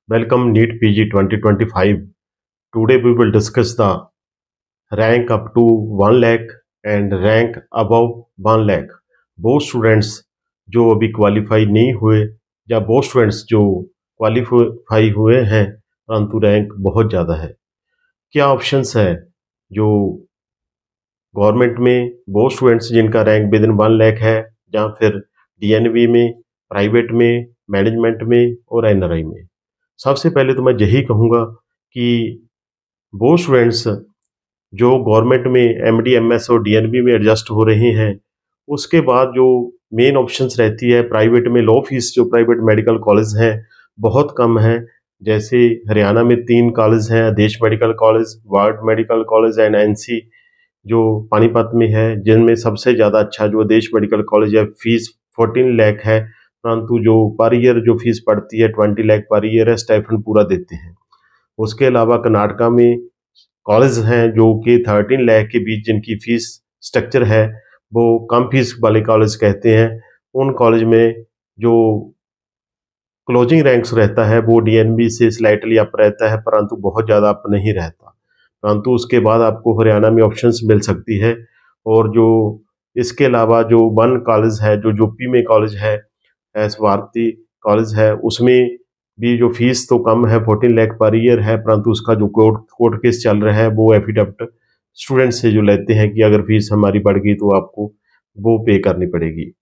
Welcome NEET PG 2025. Today we will discuss the rank up to 1 lakh and rank above 1 lakh. वो students जो अभी qualify नहीं हुए या वो स्टूडेंट्स जो क्वालिफाई हुए हैं परंतु रैंक बहुत ज़्यादा है, क्या ऑप्शंस है जो गवर्नमेंट में वो स्टूडेंट्स जिनका रैंक विद इन 1 लाख है, या फिर डीएनवी में, प्राइवेट में, मैनेजमेंट में और एनआरआई में। सबसे पहले तो मैं यही कहूँगा कि वो स्टूडेंट्स जो गवर्नमेंट में एमडी, एमएस और डीएनबी में एडजस्ट हो रहे हैं, उसके बाद जो मेन ऑप्शंस रहती है प्राइवेट में, लो फीस जो प्राइवेट मेडिकल कॉलेज हैं बहुत कम है। जैसे हरियाणा में 3 कॉलेज हैं, Adesh medical college, ward medical college and NC जो पानीपत में है, जिनमें सबसे ज़्यादा अच्छा जो आदेश मेडिकल कॉलेज है, फीस 14 लाख है, परंतु जो पर ईयर जो फीस पड़ती है 20 लाख पर ईयर है, स्टाइफंड पूरा देते हैं। उसके अलावा कर्नाटका में कॉलेज हैं जो कि 13 लाख के बीच जिनकी फीस स्ट्रक्चर है, वो कम फीस वाले कॉलेज कहते हैं। उन कॉलेज में जो क्लोजिंग रैंक्स रहता है वो डीएनबी से स्लाइटली अप रहता है, परंतु बहुत ज़्यादा अप नहीं रहता। परंतु उसके बाद आपको हरियाणा में ऑप्शंस मिल सकती है। और जो इसके अलावा जो 1 कॉलेज है जो यूपी में कॉलेज है, एस भारती कॉलेज है, उसमें भी जो फीस तो कम है, 14 लाख पर ईयर है, परंतु उसका जो कोर्ट केस चल रहा है वो एफिडेविट स्टूडेंट से जो लेते हैं कि अगर फीस हमारी बढ़ गई तो आपको वो पे करनी पड़ेगी।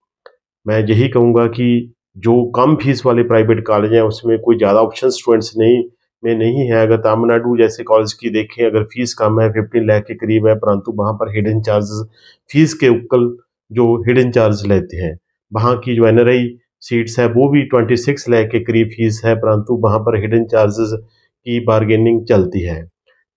मैं यही कहूँगा कि जो कम फीस वाले प्राइवेट कॉलेज हैं उसमें कोई ज़्यादा ऑप्शन स्टूडेंट्स नहीं है। अगर तमिलनाडु जैसे कॉलेज की देखें, अगर फीस कम है, 15 लाख के करीब है, परंतु वहाँ पर हिडन चार्जेस फीस के ऊपर जो हिडन चार्ज लेते हैं। वहाँ की जो एनआरआई सीट्स है वो भी 26 लाख के करीब फीस है, परंतु वहाँ पर हिडन चार्जेस की बार्गेनिंग चलती है।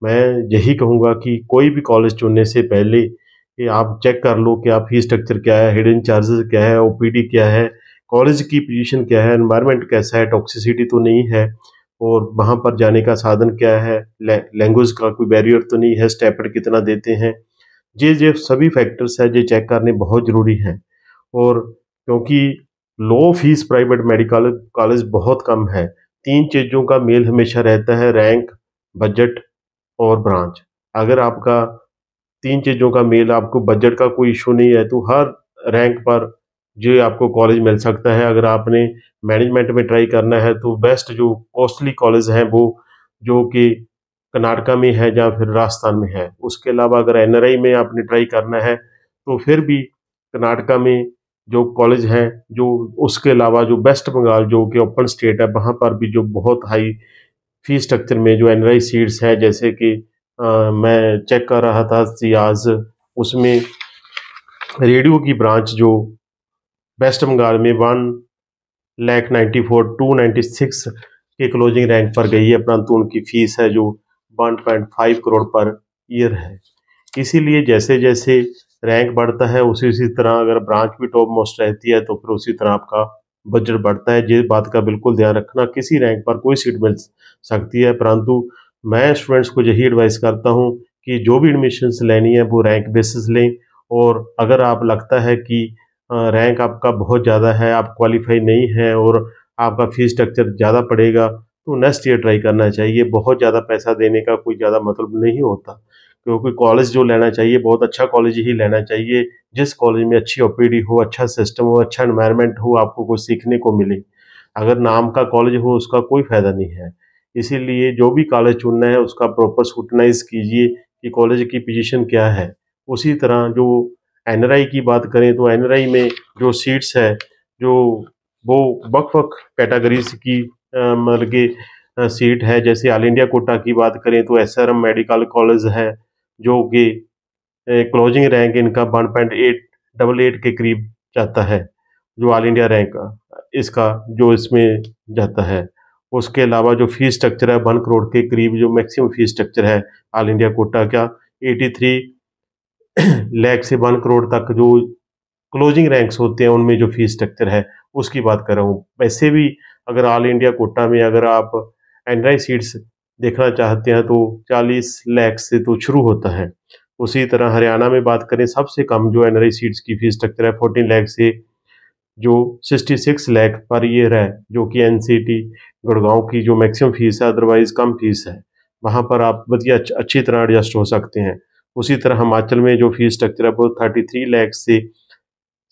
मैं यही कहूँगा कि कोई भी कॉलेज चुनने से पहले कि आप चेक कर लो कि आप फीस स्ट्रक्चर क्या है, हिडन चार्जेस क्या है, ओपीडी क्या है, कॉलेज की पोजीशन क्या है, एनवायरनमेंट कैसा है, टॉक्सिसिटी तो नहीं है, और वहाँ पर जाने का साधन क्या है, लैंग्वेज का कोई बैरियर तो नहीं है, स्टाइपेंड कितना देते हैं, ये सभी फैक्टर्स है जो चेक करने बहुत ज़रूरी हैं। और क्योंकि लो फीस प्राइवेट मेडिकल कॉलेज बहुत कम है, 3 चीज़ों का मेल हमेशा रहता है, रैंक, बजट और ब्रांच। अगर आपका 3 चीज़ों का मेल, आपको बजट का कोई इशू नहीं है, तो हर रैंक पर जो आपको कॉलेज मिल सकता है। अगर आपने मैनेजमेंट में ट्राई करना है तो बेस्ट जो कॉस्टली कॉलेज हैं वो जो कि कर्नाटका में है या फिर राजस्थान में है। उसके अलावा अगर एनआरआई में आपने ट्राई करना है तो फिर भी कर्नाटका में जो कॉलेज हैं, जो उसके अलावा जो वेस्ट बंगाल जो कि ओपन स्टेट है, वहाँ पर भी जो बहुत हाई फीस स्ट्रक्चर में जो एनआरआई सीट्स है, जैसे कि मैं चेक कर रहा था सियाज, उसमें रेडियो की ब्रांच जो वेस्ट बंगाल में 1,94,296 के क्लोजिंग रैंक पर गई है, परंतु उनकी फीस है जो 1.5 करोड़ पर ईयर है। इसीलिए जैसे जैसे रैंक बढ़ता है उसी उसी तरह अगर ब्रांच भी टॉप मोस्ट रहती है तो फिर उसी तरह आपका बजट बढ़ता है। ये बात का बिल्कुल ध्यान रखना, किसी रैंक पर कोई सीट मिल सकती है, परंतु मैं स्टूडेंट्स को यही एडवाइस करता हूँ कि जो भी एडमिशन्स लेनी है वो रैंक बेसिस लें। और अगर आप लगता है कि रैंक आपका बहुत ज़्यादा है, आप क्वालिफाई नहीं है और आपका फीस स्ट्रक्चर ज़्यादा पड़ेगा, तो नेक्स्ट ईयर ट्राई करना चाहिए। बहुत ज़्यादा पैसा देने का कोई ज़्यादा मतलब नहीं होता, क्योंकि कॉलेज जो लेना चाहिए बहुत अच्छा कॉलेज ही लेना चाहिए, जिस कॉलेज में अच्छी ओपीडी हो, अच्छा सिस्टम हो, अच्छा एनवायरनमेंट हो, आपको कुछ सीखने को मिले। अगर नाम का कॉलेज हो उसका कोई फ़ायदा नहीं है। इसीलिए जो भी कॉलेज चुनना है उसका प्रॉपर स्क्रूटनाइज कीजिए कि कॉलेज की पोजीशन क्या है। उसी तरह जो एनआरआई की बात करें तो एनआरआई में जो सीट्स है जो वो वक्फ कैटेगरीज की मतलब कि सीट है। जैसे ऑल इंडिया कोटा की बात करें तो एसआरएम मेडिकल कॉलेज है जो कि क्लोजिंग रैंक इनका 1.888 के करीब जाता है, जो ऑल इंडिया रैंक इसका जो इसमें जाता है। उसके अलावा जो फीस स्ट्रक्चर है 1 करोड़ के करीब जो मैक्सिमम फीस स्ट्रक्चर है ऑल इंडिया कोटा का, 83 लाख से 1 करोड़ तक जो क्लोजिंग रैंक्स होते हैं उनमें जो फीस स्ट्रक्चर है उसकी बात कर रहा हूँ। वैसे भी अगर ऑल इंडिया कोटा में अगर आप एनआरआई सीट्स देखना चाहते हैं तो 40 लाख से तो शुरू होता है। उसी तरह हरियाणा में बात करें, सबसे कम जो एनआरआई सीट्स की फीस स्ट्रक्चर है 14 लाख से जो 66 लाख पर ईयर है, जो कि एनसीटी गुड़गांव की जो मैक्सिमम फीस है, अदरवाइज कम फीस है, वहाँ पर आप बढ़िया अच्छी तरह एडजस्ट हो सकते हैं। उसी तरह हिमाचल में जो फीस स्ट्रक्चर है वो 33 लाख से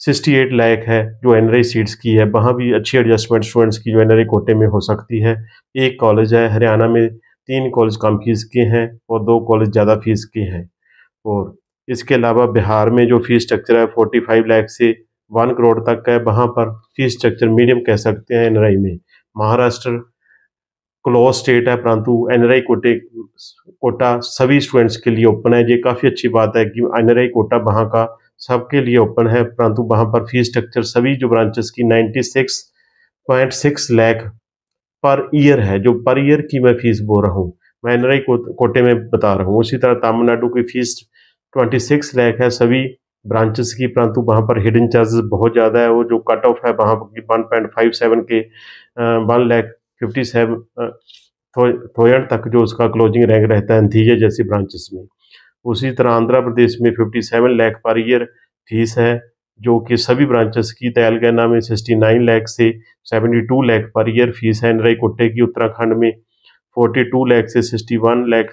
68 लाख है, जो एनआरआई सीट्स की है। वहाँ भी अच्छी एडजस्टमेंट स्टूडेंट्स की जो एनआरआई कोटे में हो सकती है। एक कॉलेज है हरियाणा में, 3 कॉलेज कम फीस के हैं और 2 कॉलेज ज़्यादा फीस के हैं। और इसके अलावा बिहार में जो फीस स्ट्रक्चर है 45 लाख से 1 करोड़ तक है, वहाँ पर फीस स्ट्रक्चर मीडियम कह सकते हैं एनआरआई में। महाराष्ट्र क्लोज स्टेट है, परंतु एनआरआई कोटा सभी स्टूडेंट्स के लिए ओपन है। ये काफ़ी अच्छी बात है कि एनआरआई कोटा वहाँ का सबके लिए ओपन है, परंतु वहाँ पर फीस स्ट्रक्चर सभी जो ब्रांचेस की 96.6 लाख पर ईयर है। जो पर ईयर की मैं फीस बोल रहा हूँ, मैं एनआरआई कोटे में बता रहा हूँ। उसी तरह तमिलनाडु की फीस 26 लाख है सभी ब्रांचेस की, परंतु वहाँ पर हिडन चार्जेस बहुत ज़्यादा है। वो जो कट ऑफ है वहाँ की 1.57 के 1,57,000 तक जो उसका क्लोजिंग रैंक रहता है एंथीजे जैसी ब्रांचेस में। उसी तरह आंध्र प्रदेश में 57 लाख पर ईयर फीस है, जो कि सभी ब्रांचेस की। तेलंगाना में 69 लाख से 72 लाख पर ईयर फीस है एनआरआई कोटे की। उत्तराखंड में 42 लाख से 61 लाख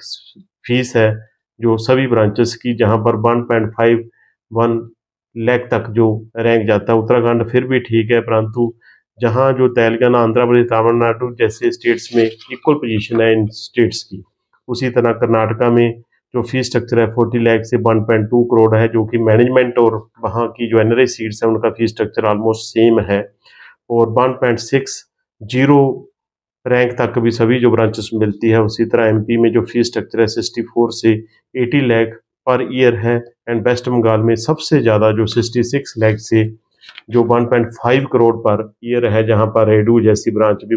फीस है, जो सभी ब्रांचेस की, जहां पर 1.51 लाख तक जो रैंक जाता है। उत्तराखंड फिर भी ठीक है, परंतु जहां जो तेलंगाना, आंध्र प्रदेश, तमिलनाडु जैसे स्टेट्स में इक्वल पोजीशन है इन स्टेट्स की। उसी तरह कर्नाटका में जो फीस स्ट्रक्चर है 40 लाख से 1.2 करोड़ है, जो कि मैनेजमेंट और वहाँ की जो एनआरआई सीट्स है उनका फीस स्ट्रक्चर ऑलमोस्ट सेम है। और 1.60 रैंक तक भी सभी जो ब्रांचेस मिलती है। उसी तरह एमपी में जो फीस स्ट्रक्चर है 64 से 80 लाख पर ईयर है। एंड वेस्ट बंगाल में सबसे ज़्यादा जो 66 लाख से जो 1.5 करोड़ पर ईयर है, जहां पर रेडू जैसी ब्रांच भी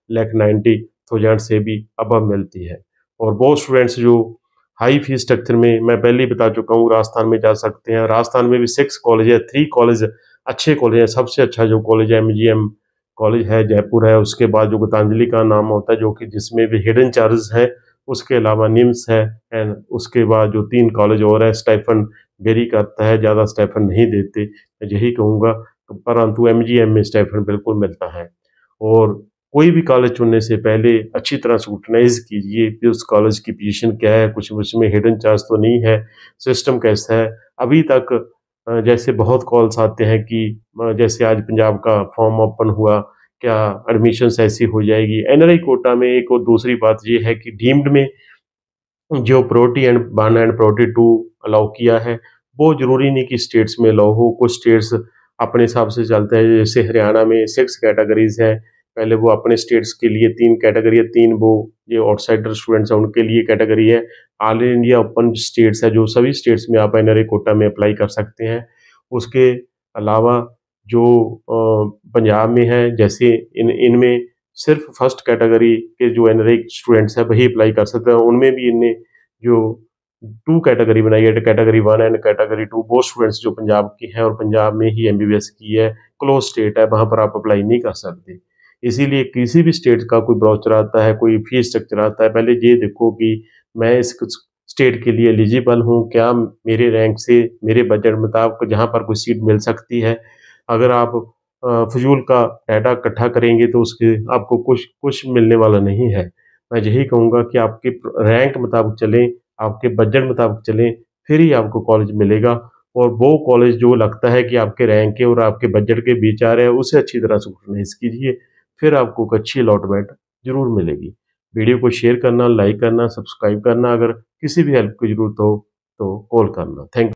1,90,000 से भी अबव मिलती है। और बहुत स्टूडेंट्स जो हाई फीस स्ट्रक्चर में, मैं पहले ही बता चुका हूँ, राजस्थान में जा सकते हैं। राजस्थान में भी 6 कॉलेज है, 3 कॉलेज अच्छे कॉलेज हैं। सबसे अच्छा जो कॉलेज है एमजीएम कॉलेज है, जयपुर है। उसके बाद जो गीतांजलि का नाम होता है, जो कि जिसमें भी हिडन चार्जेस है। उसके अलावा निम्स है, एंड उसके बाद जो 3 कॉलेज और है, स्टाइफन वेरी करता है, ज़्यादा स्टाइफन नहीं देते, मैं यही कहूँगा। परंतु एमजीएम में स्टाइफन बिल्कुल मिलता है। और कोई भी कॉलेज चुनने से पहले अच्छी तरह स्क्रूटनाइज कीजिए कि उस कॉलेज की पोजीशन क्या है, कुछ उसमें हिडन चार्ज तो नहीं है, सिस्टम कैसा है। अभी तक जैसे बहुत कॉल्स आते हैं कि जैसे आज पंजाब का फॉर्म ओपन हुआ, क्या एडमिशन्स ऐसी हो जाएगी। एनआरआई कोटा में एक और दूसरी बात ये है कि डीम्ड में जो priority and 1 and priority 2 allow किया है, वो जरूरी नहीं कि स्टेट्स में अलाउ हो। कुछ स्टेट्स अपने हिसाब से चलते हैं, जैसे हरियाणा में 6 कैटेगरीज है। पहले वो अपने स्टेट्स के लिए 3 कैटेगरी है, 3 वो जो आउटसाइडर स्टूडेंट्स हैं उनके लिए कैटेगरी है। ऑल इंडिया ओपन स्टेट्स है, जो सभी स्टेट्स में आप एनआरआई कोटा में अप्लाई कर सकते हैं। उसके अलावा जो पंजाब में है, जैसे इनमें सिर्फ फर्स्ट कैटेगरी के जो एनआरआई स्टूडेंट्स हैं वही अप्लाई कर सकते हैं। उनमें भी इनने जो 2 कैटेगरी बनाई है, कैटेगरी 1 एंड कैटेगरी 2। वो स्टूडेंट्स जो पंजाब की हैं और पंजाब में ही एमबीबीएस की है, क्लोज स्टेट है, वहाँ पर आप अप्लाई नहीं कर सकते। इसीलिए किसी भी स्टेट का कोई ब्राउचर आता है, कोई फीस स्ट्रक्चर आता है, पहले ये देखो कि मैं इस स्टेट के लिए एलिजिबल हूँ, क्या मेरे रैंक से, मेरे बजट मुताबिक जहाँ पर कोई सीट मिल सकती है। अगर आप फजूल का डाटा इकट्ठा करेंगे तो उसके आपको कुछ मिलने वाला नहीं है। मैं यही कहूँगा कि आपके रैंक मुताबिक चलें, आपके बजट मुताबिक चलें, फिर ही आपको कॉलेज मिलेगा। और वो कॉलेज जो लगता है कि आपके रैंक के और आपके बजट के बीच आ रहा है, उसे अच्छी तरह से स्क्रूटनाइज कीजिए, फिर आपको एक अच्छी अलॉटमेंट जरूर मिलेगी। वीडियो को शेयर करना, लाइक करना, सब्सक्राइब करना। अगर किसी भी हेल्प की जरूरत हो तो कॉल करना। Thank you.